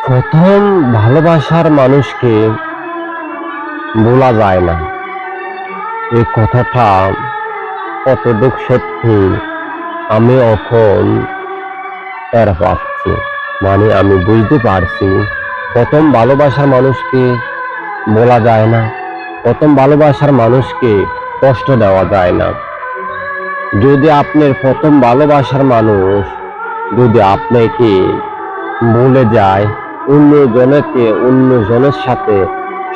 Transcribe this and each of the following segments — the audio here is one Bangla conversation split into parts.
প্রথম ভালোবাসার মানুষকে বলা যায় না, এই কথাটা কতটুক সত্যি আমি এখন টের পাচ্ছি। মানে আমি বুঝতে পারছি প্রথম ভালোবাসার মানুষকে বলা যায় না, প্রথম ভালোবাসার মানুষকে কষ্ট দেওয়া যায় না। যদি আপনার প্রথম ভালোবাসার মানুষ যদি আপনাকে ভুলে যায়, অন্যজনের সাথে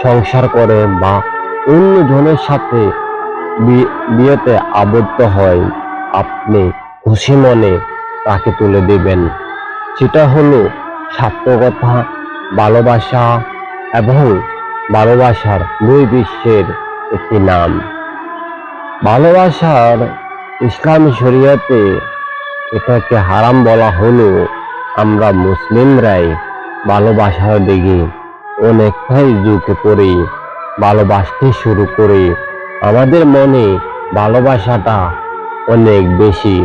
সংসার করে বা অন্যজনের সাথে বিয়েতে আবদ্ধ হয়, আপনি খুশি মনে তাকে তুলে দেবেন। সেটা হলো সার্থকতা, ভালোবাসা এবং ভালোবাসার দুই বিশ্বের একটি নাম। ভালোবাসার ইসলামী শরীয়তে এটাকে হারাম বলা হলো, আমরা মুসলিমরাই ভালোবাসার দিকে অনেকটাই ঝুঁকে পড়ে ভালোবাসতে শুরু করি। আমাদের মনে ভালোবাসাটা অনেক বেশি।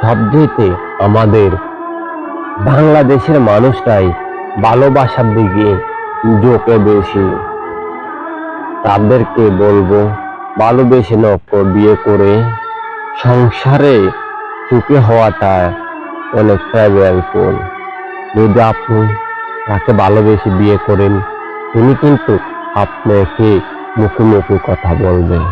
সবচেয়ে আমাদের বাংলাদেশের মানুষটাই ভালোবাসার দিকে ঝুঁকে বেশি। তাদেরকে বলবো, ভালোবেসে বিয়ে করে সংসারে সুখী হওয়াটা অনেকটা ব্যয়বহুল। যদি আপনি তাকে ভালোবেসে বিয়ে করেন, তিনি কিন্তু আপনাকে মুখোমুখি কথা বলবেন।